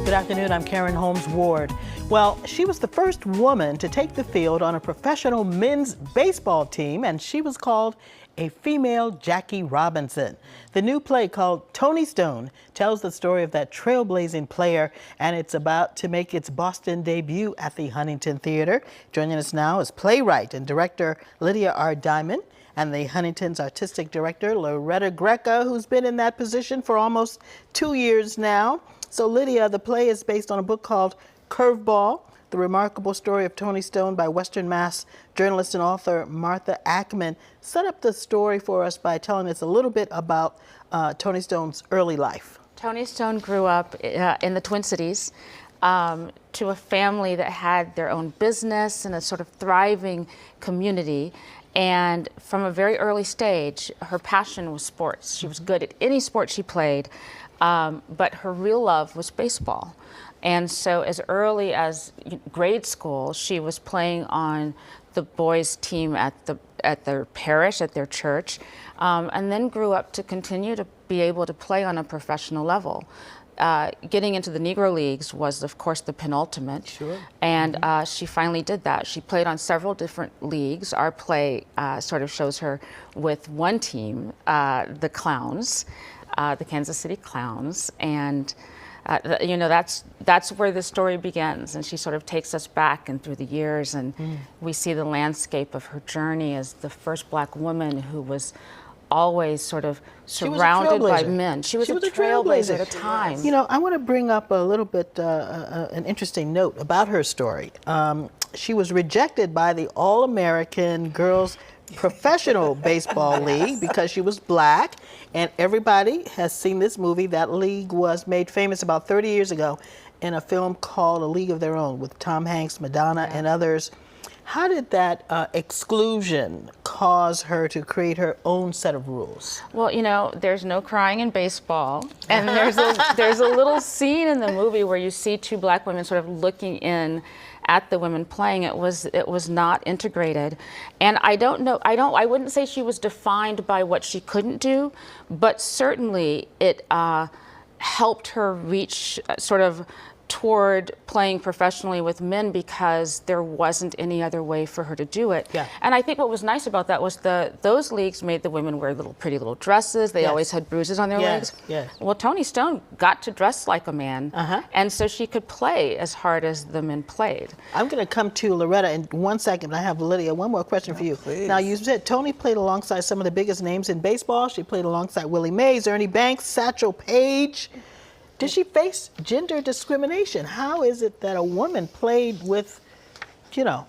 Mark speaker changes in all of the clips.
Speaker 1: Good afternoon, I'm Karen Holmes Ward. Well, she was the first woman to take the field on a professional men's baseball team, and she was called a female Jackie Robinson. The new play called Toni Stone tells the story of that trailblazing player, and it's about to make its Boston debut at the Huntington Theater. Joining us now is playwright and director Lydia R. Diamond, and the Huntington's artistic director, Loretta Greca, who's been in that position for almost 2 years now. So Lydia, the play is based on a book called Curveball, the remarkable story of Toni Stone by Western Mass journalist and author Martha Ackman. Set up the story for us by telling us a little bit about Toni Stone's early life.
Speaker 2: Toni Stone grew up in the Twin Cities to a family that had their own business and a sort of thriving community. And from a very early stage, her passion was sports. She was good at any sport she played, but her real love was baseball. And so as early as grade school, she was playing on the boys' team at their parish, at their church, and then grew up to continue to be able to play on a professional level. Getting into the Negro Leagues was, of course, the penultimate.
Speaker 1: Sure.
Speaker 2: And she finally did that. She played on several different leagues. Our play sort of shows her with one team, the Clowns, the Kansas City Clowns. And you know, that's where the story begins, and she sort of takes us back and through the years, and we see the landscape of her journey as the first Black woman who was always sort of surrounded by men. She was a trailblazer at a time.
Speaker 1: You know, I want to bring up a little bit an interesting note about her story. She was rejected by the All-American Girls Professional Baseball League because she was Black, and everybody has seen this movie. That league was made famous about 30 years ago in a film called A League of Their Own with Tom Hanks, Madonna, and others. How did that exclusion cause her to create her own set of rules? Well,
Speaker 2: you know, there's no crying in baseball, and there's a little scene in the movie where you see two Black women sort of looking in at the women playing. It was not integrated, and I wouldn't say she was defined by what she couldn't do, but certainly it helped her reach sort of toward playing professionally with men because there wasn't any other way for her to do it.
Speaker 1: Yeah.
Speaker 2: And I think what was nice about that was those leagues made the women wear pretty little dresses. They always had bruises on their legs.
Speaker 1: Yes.
Speaker 2: Well, Toni Stone got to dress like a man, and so she could play as hard as the men played.
Speaker 1: I'm going to come to Loretta in 1 second. I have Lydia, one more question for you.
Speaker 3: Please.
Speaker 1: Now, you said Toni played alongside some of the biggest names in baseball. She played alongside Willie Mays, Ernie Banks, Satchel Paige. Did she face gender discrimination? How is it that a woman played with, you know,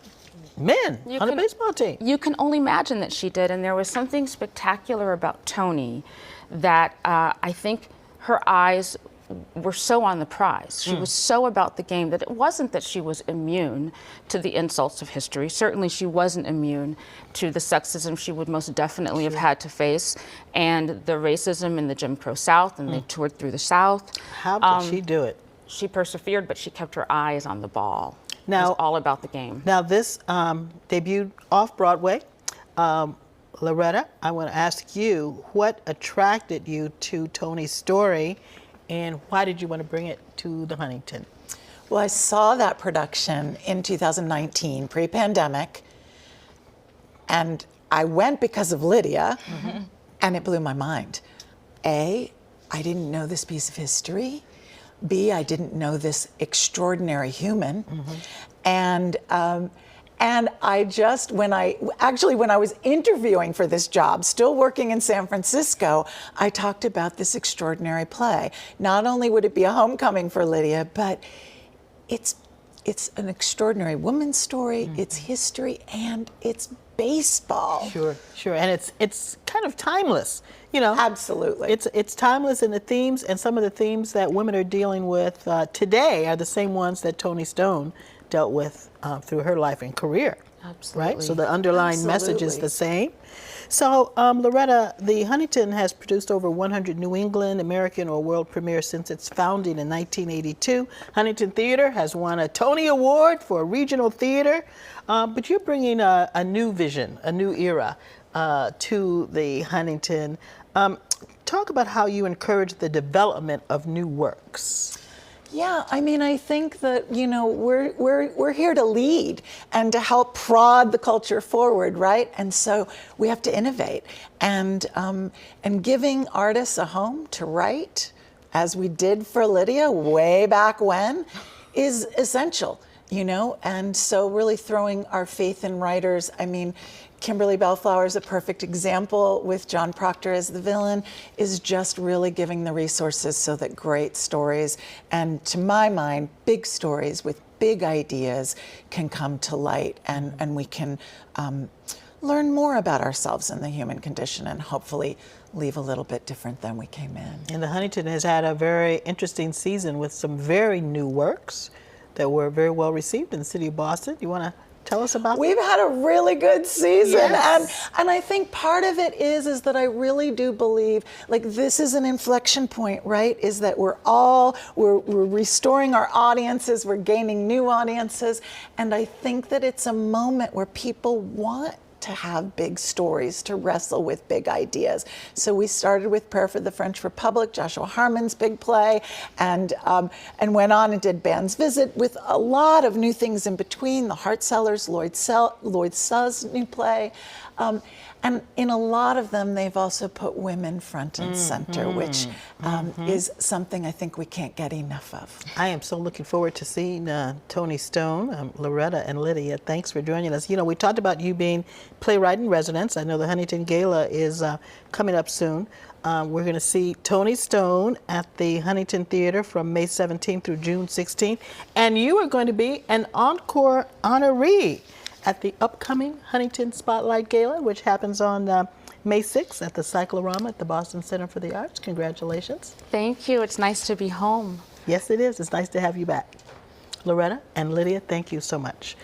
Speaker 1: men on a baseball team?
Speaker 2: You can only imagine that she did, and there was something spectacular about Toni that I think her eyes were so on the prize. She was so about the game that it wasn't that she was immune to the insults of history. Certainly she wasn't immune to the sexism she would most definitely have had to face, and the racism in the Jim Crow South, and they toured through the South.
Speaker 1: How did she do it?
Speaker 2: She persevered, but she kept her eyes on the ball.
Speaker 1: Now,
Speaker 2: it was all about the game.
Speaker 1: Now this debuted off-Broadway. Loretta, I want to ask you, what attracted you to Toni's story, and why did you want to bring it to the Huntington?
Speaker 3: Well, I saw that production in 2019, pre-pandemic, and I went because of Lydia, and it blew my mind. A, I didn't know this piece of history. B, I didn't know this extraordinary human. And I just, when I was interviewing for this job, still working in San Francisco, I talked about this extraordinary play. Not only would it be a homecoming for Lydia, but it's an extraordinary woman's story, it's history, and it's baseball.
Speaker 1: Sure, and it's kind of timeless, you know.
Speaker 3: Absolutely.
Speaker 1: It's timeless in the themes, and some of the themes that women are dealing with today are the same ones that Toni Stone dealt with through her life and career.
Speaker 2: Absolutely.
Speaker 1: Right? So the underlying message is the same. So Loretta, the Huntington has produced over 100 New England, American, or world premieres since its founding in 1982. Huntington Theater has won a Tony Award for regional theater, but you're bringing a new vision, a new era to the Huntington. Talk about how you encourage the development of new works.
Speaker 3: Yeah, I mean, I think that, you know, we're here to lead and to help prod the culture forward, right? And so we have to innovate, and giving artists a home to write, as we did for Lydia way back when, is essential, you know? And so really throwing our faith in writers. I mean, Kimberly Bellflower is a perfect example with John Proctor as the villain, is just really giving the resources so that great stories, and to my mind, big stories with big ideas, can come to light, and we can learn more about ourselves and the human condition, and hopefully leave a little bit different than we came in.
Speaker 1: And the Huntington has had a very interesting season with some very new works that were very well received in the city of Boston. You want to tell us about
Speaker 3: We've had a really good season,
Speaker 1: Yes.
Speaker 3: and I think part of it is that I really do believe, like, this is an inflection point, right? Is that we're restoring our audiences, we're gaining new audiences, and I think that it's a moment where people want to have big stories, to wrestle with big ideas. So we started with Prayer for the French Republic, Joshua Harmon's big play, and went on and did Band's Visit, with a lot of new things in between, The Heart Sellers, Lloyd Suh's new play. And in a lot of them, they've also put women front and center, which is something I think we can't get enough of.
Speaker 1: I am so looking forward to seeing Toni Stone, Loretta, and Lydia. Thanks for joining us. You know, we talked about you being playwright in residence. I know the Huntington Gala is coming up soon. We're going to see Toni Stone at the Huntington Theater from May 17th through June 16th. And you are going to be an encore honoree at the upcoming Huntington Spotlight Gala, which happens on May 6th at the Cyclorama at the Boston Center for the Arts. Congratulations.
Speaker 2: Thank you. It's nice to be home.
Speaker 1: Yes, it is. It's nice to have you back. Loretta and Lydia, thank you so much.